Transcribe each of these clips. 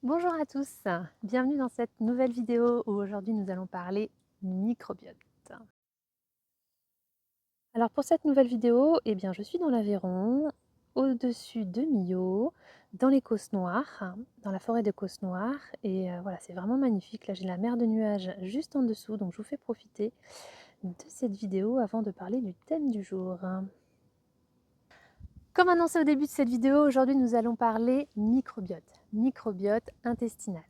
Bonjour à tous, bienvenue dans cette nouvelle vidéo où aujourd'hui nous allons parler microbiote. Alors pour cette nouvelle vidéo, je suis dans l'Aveyron, au-dessus de Millau, dans les Causses Noires, dans la forêt de Causses Noires et voilà, c'est vraiment magnifique. Là j'ai la mer de nuages juste en dessous, donc je vous fais profiter de cette vidéo avant de parler du thème du jour. Comme annoncé au début de cette vidéo, aujourd'hui nous allons parler microbiote intestinal.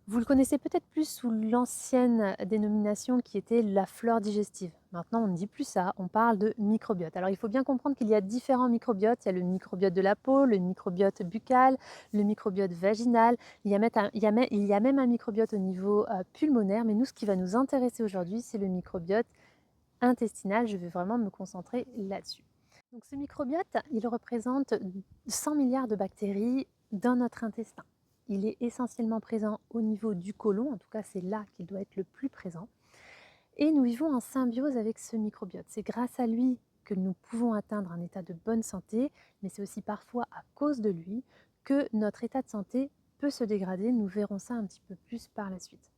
Vous le connaissez peut-être plus sous l'ancienne dénomination qui était la flore digestive. Maintenant, on ne dit plus ça, on parle de microbiote. Alors, il faut bien comprendre qu'il y a différents microbiotes. Il y a le microbiote de la peau, le microbiote buccal, le microbiote vaginal. Il y a même un microbiote au niveau pulmonaire. Mais nous, ce qui va nous intéresser aujourd'hui, c'est le microbiote intestinal. Je vais vraiment me concentrer là-dessus. Donc, ce microbiote, il représente 100 milliards de bactéries dans notre intestin. Il est essentiellement présent au niveau du côlon, en tout cas c'est là qu'il doit être le plus présent. Et nous vivons en symbiose avec ce microbiote. C'est grâce à lui que nous pouvons atteindre un état de bonne santé, mais c'est aussi parfois à cause de lui que notre état de santé peut se dégrader. Nous verrons ça un petit peu plus par la suite.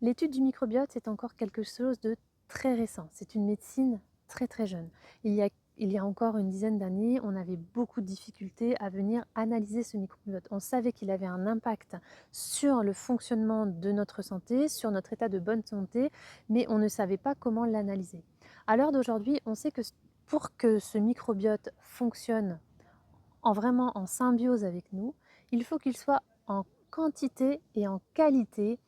L'étude du microbiote, c'est encore quelque chose de très récent. C'est une médecine très très jeune. Il y a encore une dizaine d'années, on avait beaucoup de difficultés à venir analyser ce microbiote. On savait qu'il avait un impact sur le fonctionnement de notre santé, sur notre état de bonne santé, mais on ne savait pas comment l'analyser. À l'heure d'aujourd'hui, on sait que pour que ce microbiote fonctionne vraiment en symbiose avec nous, il faut qu'il soit en quantité et en qualité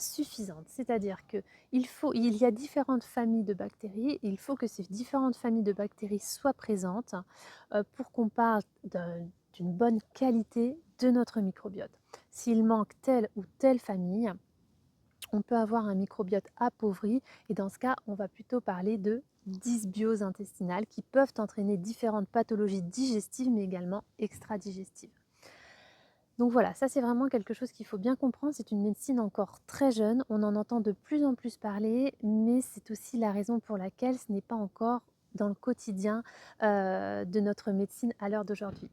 suffisante. C'est-à-dire qu'il y a différentes familles de bactéries et il faut que ces différentes familles de bactéries soient présentes pour qu'on parle d'une bonne qualité de notre microbiote. S'il manque telle ou telle famille, on peut avoir un microbiote appauvri et dans ce cas, on va plutôt parler de dysbiose intestinale qui peuvent entraîner différentes pathologies digestives mais également extra-digestives. Donc voilà, ça c'est vraiment quelque chose qu'il faut bien comprendre. C'est une médecine encore très jeune, on en entend de plus en plus parler, mais c'est aussi la raison pour laquelle ce n'est pas encore dans le quotidien de notre médecine à l'heure d'aujourd'hui.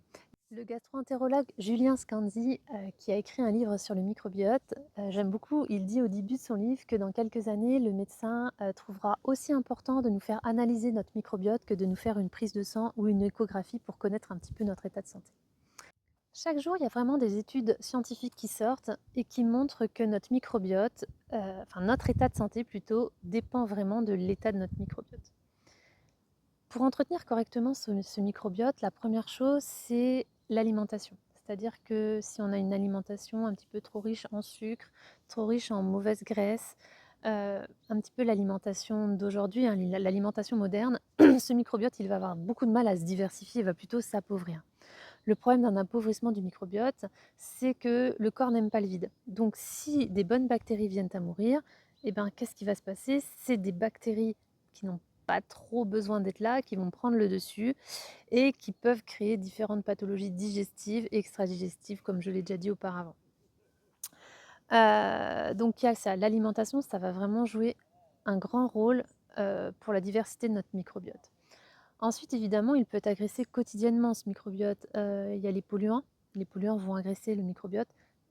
Le gastro-entérologue Julien Scandi, qui a écrit un livre sur le microbiote, j'aime beaucoup, il dit au début de son livre que dans quelques années, le médecin trouvera aussi important de nous faire analyser notre microbiote que de nous faire une prise de sang ou une échographie pour connaître un petit peu notre état de santé. Chaque jour, il y a vraiment des études scientifiques qui sortent et qui montrent que notre microbiote, notre état de santé plutôt, dépend vraiment de l'état de notre microbiote. Pour entretenir correctement ce microbiote, la première chose, c'est l'alimentation. C'est-à-dire que si on a une alimentation un petit peu trop riche en sucre, trop riche en mauvaise graisse, un petit peu l'alimentation d'aujourd'hui, hein, l'alimentation moderne, ce microbiote, il va avoir beaucoup de mal à se diversifier, il va plutôt s'appauvrir. Le problème d'un appauvrissement du microbiote, c'est que le corps n'aime pas le vide. Donc si des bonnes bactéries viennent à mourir, qu'est-ce qui va se passer? C'est des bactéries qui n'ont pas trop besoin d'être là, qui vont prendre le dessus et qui peuvent créer différentes pathologies digestives et extradigestives, comme je l'ai déjà dit auparavant. Donc il y a ça, l'alimentation, ça va vraiment jouer un grand rôle pour la diversité de notre microbiote. Ensuite, évidemment, il peut être agressé quotidiennement ce microbiote. Il y a les polluants. Les polluants vont agresser le microbiote.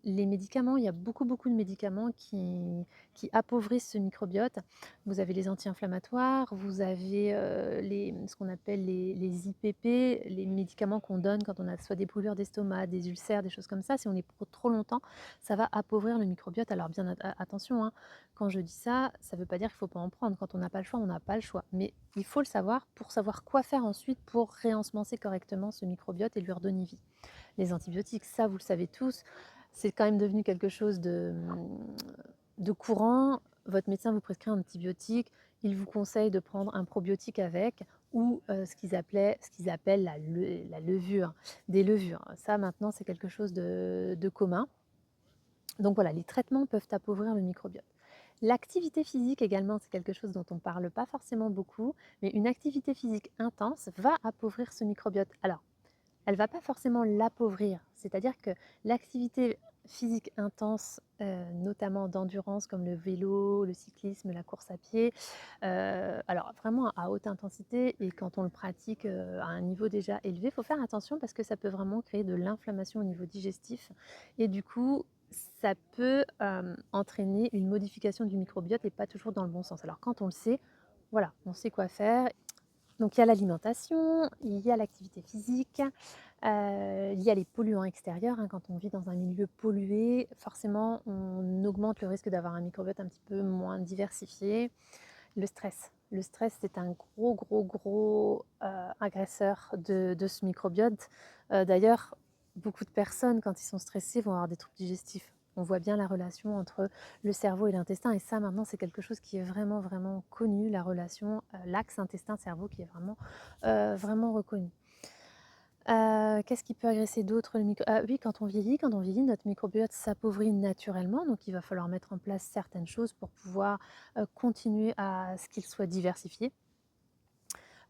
Les médicaments, il y a beaucoup de médicaments qui appauvrissent ce microbiote. Vous avez les anti-inflammatoires, vous avez ce qu'on appelle les IPP, les médicaments qu'on donne quand on a soit des brûlures d'estomac, des ulcères, des choses comme ça. Si on est trop longtemps, ça va appauvrir le microbiote. Alors bien attention, hein, quand je dis ça, ça ne veut pas dire qu'il ne faut pas en prendre. Quand on n'a pas le choix, on n'a pas le choix. Mais il faut le savoir pour savoir quoi faire ensuite pour réensemencer correctement ce microbiote et lui redonner vie. Les antibiotiques, ça vous le savez tous, c'est quand même devenu quelque chose de courant. Votre médecin vous prescrit un antibiotique, il vous conseille de prendre un probiotique avec ou ce qu'ils appellent la levure, des levures. Ça maintenant c'est quelque chose de commun. Donc voilà, les traitements peuvent appauvrir le microbiote. L'activité physique également, c'est quelque chose dont on ne parle pas forcément beaucoup, mais une activité physique intense va appauvrir ce microbiote. Alors, elle ne va pas forcément l'appauvrir, c'est-à-dire que l'activité physique intense, notamment d'endurance comme le vélo, le cyclisme, la course à pied, alors vraiment à haute intensité et quand on le pratique, à un niveau déjà élevé, il faut faire attention parce que ça peut vraiment créer de l'inflammation au niveau digestif et du coup, ça peut, entraîner une modification du microbiote et pas toujours dans le bon sens. Alors quand on le sait, voilà, on sait quoi faire. Donc il y a l'alimentation, il y a l'activité physique, il y a les polluants extérieurs, hein. Quand on vit dans un milieu pollué, forcément, on augmente le risque d'avoir un microbiote un petit peu moins diversifié. Le stress. Le stress, c'est un gros, agresseur de ce microbiote. D'ailleurs, beaucoup de personnes, quand ils sont stressés, vont avoir des troubles digestifs. On voit bien la relation entre le cerveau et l'intestin et ça, maintenant, c'est quelque chose qui est vraiment connu, la relation, l'axe intestin-cerveau qui est vraiment reconnu. Qu'est-ce qui peut agresser d'autre le micro oui, quand on vieillit, notre microbiote s'appauvrit naturellement, donc il va falloir mettre en place certaines choses pour pouvoir, continuer à ce qu'il soit diversifié.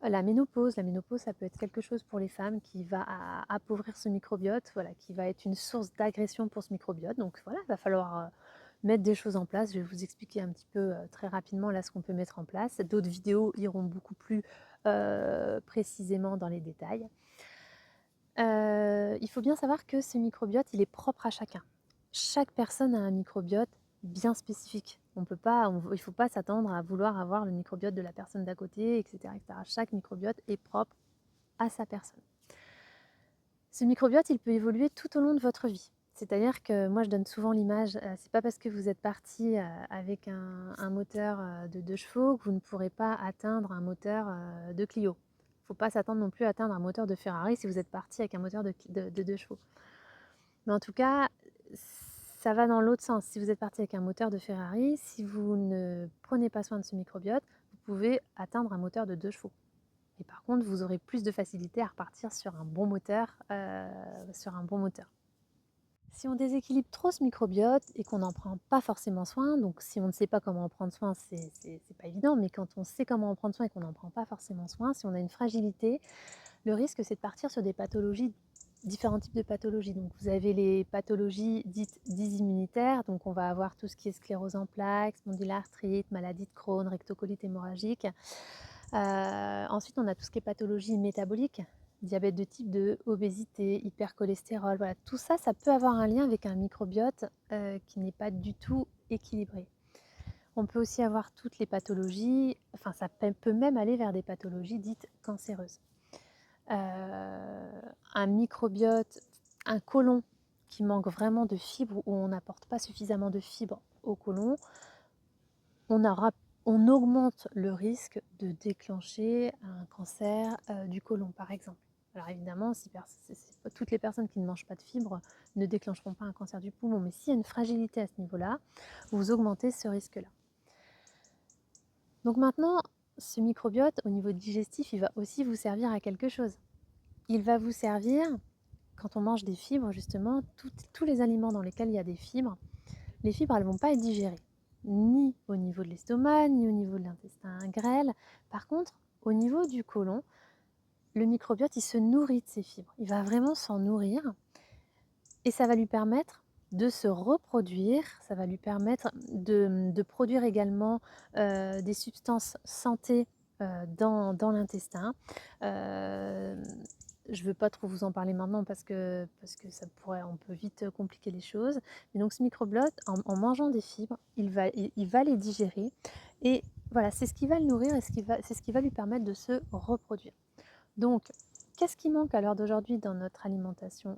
La ménopause, ça peut être quelque chose pour les femmes qui va appauvrir ce microbiote, voilà, qui va être une source d'agression pour ce microbiote. Donc voilà, il va falloir, mettre des choses en place. Je vais vous expliquer un petit peu, très rapidement là ce qu'on peut mettre en place. D'autres vidéos iront beaucoup plus, précisément dans les détails. Il faut bien savoir que ce microbiote, il est propre à chacun. Chaque personne a un microbiote bien spécifique. Il ne faut pas s'attendre à vouloir avoir le microbiote de la personne d'à côté, etc., etc. Chaque microbiote est propre à sa personne. Ce microbiote, il peut évoluer tout au long de votre vie. C'est-à-dire que moi, je donne souvent l'image, c'est pas parce que vous êtes parti avec un moteur de 2 chevaux que vous ne pourrez pas atteindre un moteur de Clio. Il ne faut pas s'attendre non plus à atteindre un moteur de Ferrari si vous êtes parti avec un moteur de 2 chevaux. Mais en tout cas, ça va dans l'autre sens. Si vous êtes parti avec un moteur de Ferrari, si vous ne prenez pas soin de ce microbiote, vous pouvez atteindre un moteur de 2 chevaux. Et par contre, vous aurez plus de facilité à repartir sur un bon moteur, Si on déséquilibre trop ce microbiote et qu'on n'en prend pas forcément soin, donc si on ne sait pas comment en prendre soin, c'est pas évident, mais quand on sait comment en prendre soin et qu'on n'en prend pas forcément soin, si on a une fragilité, le risque c'est de partir sur des pathologies, différents types de pathologies. Donc vous avez les pathologies dites dysimmunitaires, donc on va avoir tout ce qui est sclérose en plaques, spondylarthrite, maladie de Crohn, rectocolite hémorragique. Ensuite, on a tout ce qui est pathologie métabolique, diabète de type 2, obésité, hypercholestérol. Voilà, tout ça, ça peut avoir un lien avec un microbiote qui n'est pas du tout équilibré. On peut aussi avoir toutes les pathologies, enfin ça peut même aller vers des pathologies dites cancéreuses. Un microbiote, un côlon qui manque vraiment de fibres ou on n'apporte pas suffisamment de fibres au côlon, on augmente le risque de déclencher un cancer du côlon, par exemple. Alors évidemment, toutes les personnes qui ne mangent pas de fibres ne déclencheront pas un cancer du poumon, mais s'il y a une fragilité à ce niveau-là, vous augmentez ce risque-là. Donc maintenant, ce microbiote, au niveau digestif, il va aussi vous servir à quelque chose. Il va vous servir, quand on mange des fibres, justement, tous les aliments dans lesquels il y a des fibres, les fibres, elles ne vont pas être digérées, ni au niveau de l'estomac, ni au niveau de l'intestin grêle. Par contre, au niveau du côlon, le microbiote, il se nourrit de ces fibres. Il va vraiment s'en nourrir et ça va lui permettre de se reproduire, ça va lui permettre de produire également des substances santé dans l'intestin. Je ne veux pas trop vous en parler maintenant parce que on peut vite compliquer les choses. Mais donc ce microbiote, en mangeant des fibres, il va les digérer et voilà, c'est ce qui va le nourrir et c'est ce qui va lui permettre de se reproduire. Donc, qu'est-ce qui manque à l'heure d'aujourd'hui dans notre alimentation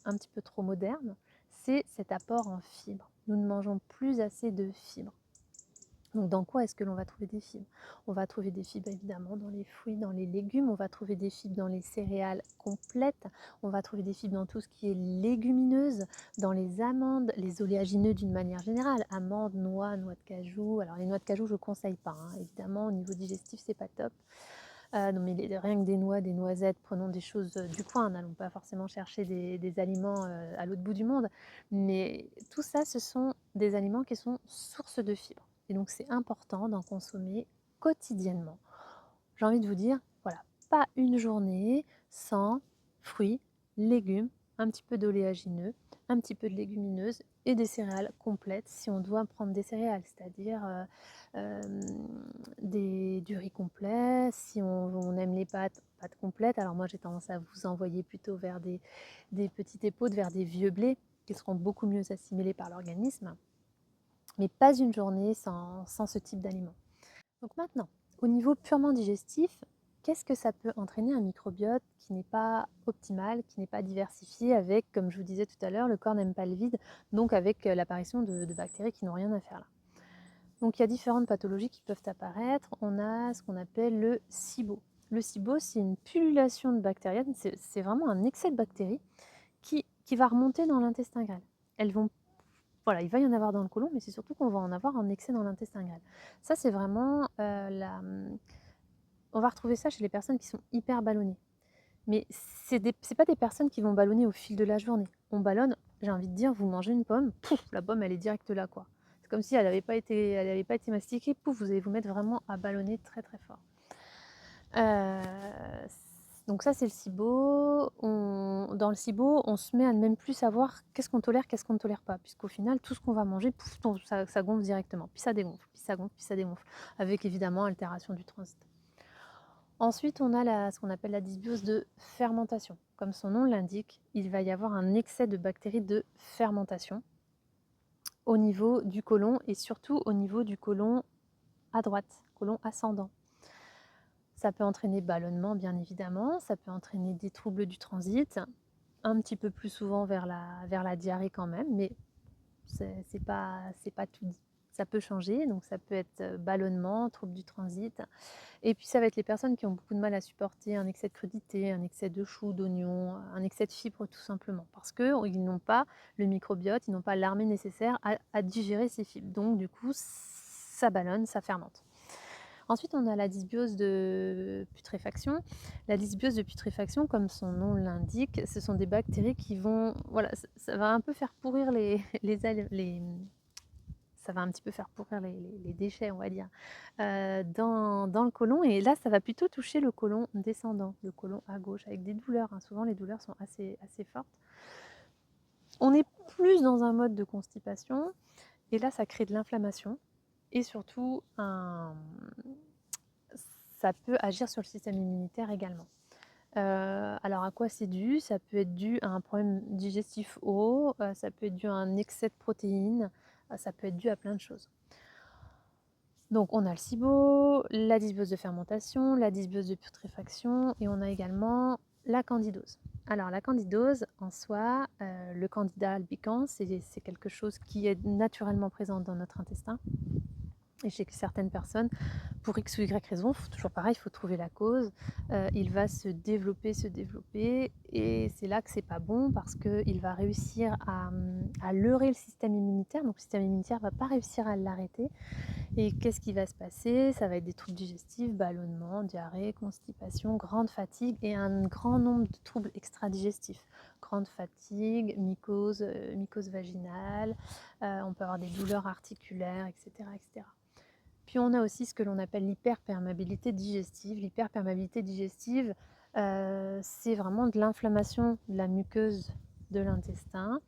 un petit peu trop moderne? C'est cet apport en fibres. Nous ne mangeons plus assez de fibres. Donc dans quoi est-ce que l'on va trouver des fibres? On va trouver des fibres évidemment dans les fruits, dans les légumes, on va trouver des fibres dans les céréales complètes, on va trouver des fibres dans tout ce qui est légumineuse, dans les amandes, les oléagineux d'une manière générale, amandes, noix de cajou. Alors les noix de cajou je ne conseille pas, hein. Évidemment au niveau digestif c'est pas top. Non mais rien que des noix, des noisettes, prenons des choses du coin, n'allons pas forcément chercher des aliments à l'autre bout du monde, mais tout ça ce sont des aliments qui sont sources de fibres. Et donc c'est important d'en consommer quotidiennement. J'ai envie de vous dire, voilà, pas une journée sans fruits, légumes, un petit peu d'oléagineux, un petit peu de légumineuses et des céréales complètes si on doit prendre des céréales, c'est-à-dire du riz complet. Si on aime les pâtes complètes, alors moi j'ai tendance à vous envoyer plutôt vers des petites épeautres, vers des vieux blés qui seront beaucoup mieux assimilés par l'organisme, mais pas une journée sans ce type d'aliment. Donc maintenant, au niveau purement digestif, qu'est-ce que ça peut entraîner un microbiote qui n'est pas optimal, qui n'est pas diversifié avec, comme je vous disais tout à l'heure, le corps n'aime pas le vide, donc avec l'apparition de bactéries qui n'ont rien à faire là. Donc il y a différentes pathologies qui peuvent apparaître. On a ce qu'on appelle le SIBO. Le SIBO, c'est une pullulation de bactériennes, c'est vraiment un excès de bactéries qui va remonter dans l'intestin grêle. Elles vont Voilà, il va y en avoir dans le côlon, mais c'est surtout qu'on va en avoir en excès dans l'intestin grêle. Ça, c'est vraiment on va retrouver ça chez les personnes qui sont hyper ballonnées. Mais c'est pas des personnes qui vont ballonner au fil de la journée. On ballonne, j'ai envie de dire, vous mangez une pomme, pouf, la pomme, elle est directe là, quoi. C'est comme si elle avait pas été mastiquée, pouf, vous allez vous mettre vraiment à ballonner très très fort. Euh, donc ça, c'est le SIBO. Dans le SIBO, on se met à ne même plus savoir qu'est-ce qu'on tolère, qu'est-ce qu'on ne tolère pas, puisqu'au final, tout ce qu'on va manger, pouf, ça gonfle directement. Puis ça dégonfle, puis ça gonfle, puis ça dégonfle, avec évidemment altération du transit. Ensuite, on a ce qu'on appelle la dysbiose de fermentation. Comme son nom l'indique, il va y avoir un excès de bactéries de fermentation au niveau du côlon et surtout au niveau du côlon à droite, côlon ascendant. Ça peut entraîner ballonnement, bien évidemment, ça peut entraîner des troubles du transit, un petit peu plus souvent vers la diarrhée quand même, mais c'est pas tout dit. Ça peut changer, donc ça peut être ballonnement, trouble du transit. Et puis ça va être les personnes qui ont beaucoup de mal à supporter un excès de crudité, un excès de choux, d'oignons, un excès de fibres tout simplement. Parce qu'ils n'ont pas le microbiote, ils n'ont pas l'armée nécessaire à digérer ces fibres. Donc du coup, ça ballonne, ça fermente. Ensuite, on a la dysbiose de putréfaction. La dysbiose de putréfaction, comme son nom l'indique, ce sont des bactéries qui vont... Voilà, ça va un peu faire pourrir ça va un petit peu faire pourrir les déchets, on va dire, dans le côlon. Et là, ça va plutôt toucher le côlon descendant, le côlon à gauche, avec des douleurs. Souvent, les douleurs sont assez fortes. On est plus dans un mode de constipation. Et là, ça crée de l'inflammation. Et surtout, ça peut agir sur le système immunitaire également. Alors à quoi c'est dû? Ça peut être dû à un problème digestif haut, ça peut être dû à un excès de protéines, ça peut être dû à plein de choses. Donc on a le SIBO, la dysbiose de fermentation, la dysbiose de putréfaction et on a également la candidose. Alors la candidose en soi, le candida albicans, c'est quelque chose qui est naturellement présent dans notre intestin. Et chez certaines personnes, pour X ou Y raison, toujours pareil, il faut trouver la cause. Il va se développer, et c'est là que c'est pas bon parce qu'il va réussir à leurrer le système immunitaire. Donc le système immunitaire va pas réussir à l'arrêter. Et qu'est-ce qui va se passer? Ça va être des troubles digestifs, ballonnement, diarrhée, constipation, grande fatigue et un grand nombre de troubles extradigestifs. Grande fatigue, mycose vaginale, on peut avoir des douleurs articulaires, etc., etc. Puis on a aussi ce que l'on appelle l'hyperperméabilité digestive. L'hyperperméabilité digestive, c'est vraiment de l'inflammation de la muqueuse de l'intestin.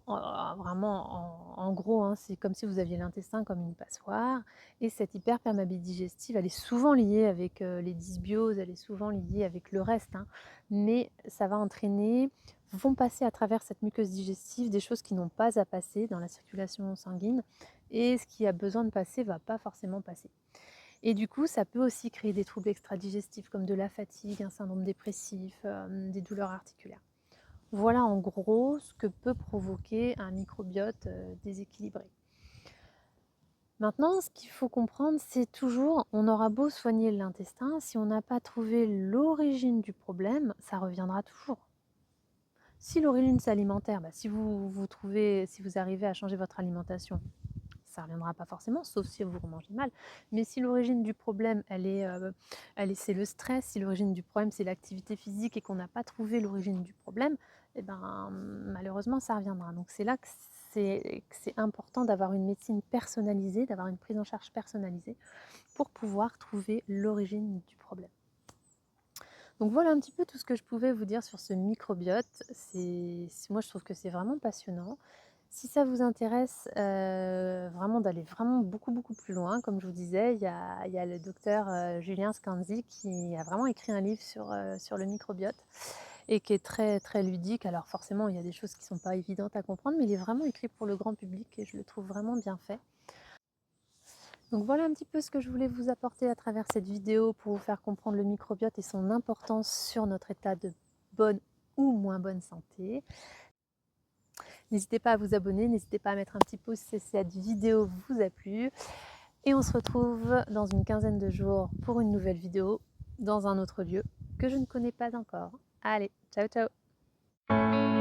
Vraiment, en gros, c'est comme si vous aviez l'intestin comme une passoire. Et cette hyperperméabilité digestive, elle est souvent liée avec les dysbioses, elle est souvent liée avec le reste. Mais ça va entraîner, vont passer à travers cette muqueuse digestive des choses qui n'ont pas à passer dans la circulation sanguine. Et ce qui a besoin de passer ne va pas forcément passer. Et du coup, ça peut aussi créer des troubles extradigestifs comme de la fatigue, un syndrome dépressif, des douleurs articulaires. Voilà en gros ce que peut provoquer un microbiote déséquilibré. Maintenant, ce qu'il faut comprendre, c'est toujours, on aura beau soigner l'intestin, si on n'a pas trouvé l'origine du problème, ça reviendra toujours. Si l'origine c'est alimentaire, si vous arrivez à changer votre alimentation, ça ne reviendra pas forcément, sauf si vous mangez mal. Mais si l'origine du problème, c'est le stress, si l'origine du problème, c'est l'activité physique et qu'on n'a pas trouvé l'origine du problème, malheureusement, ça reviendra. Donc c'est là que c'est important d'avoir une médecine personnalisée, d'avoir une prise en charge personnalisée pour pouvoir trouver l'origine du problème. Donc voilà un petit peu tout ce que je pouvais vous dire sur ce microbiote. Moi, je trouve que c'est vraiment passionnant. Si ça vous intéresse, vraiment d'aller vraiment beaucoup, beaucoup plus loin, comme je vous disais, il y a le docteur, Julien Scanzi qui a vraiment écrit un livre sur le microbiote et qui est très, très ludique. Alors forcément, il y a des choses qui ne sont pas évidentes à comprendre, mais il est vraiment écrit pour le grand public et je le trouve vraiment bien fait. Donc voilà un petit peu ce que je voulais vous apporter à travers cette vidéo pour vous faire comprendre le microbiote et son importance sur notre état de bonne ou moins bonne santé. N'hésitez pas à vous abonner, n'hésitez pas à mettre un petit pouce si cette vidéo vous a plu. Et on se retrouve dans une quinzaine de jours pour une nouvelle vidéo dans un autre lieu que je ne connais pas encore. Allez, ciao ciao!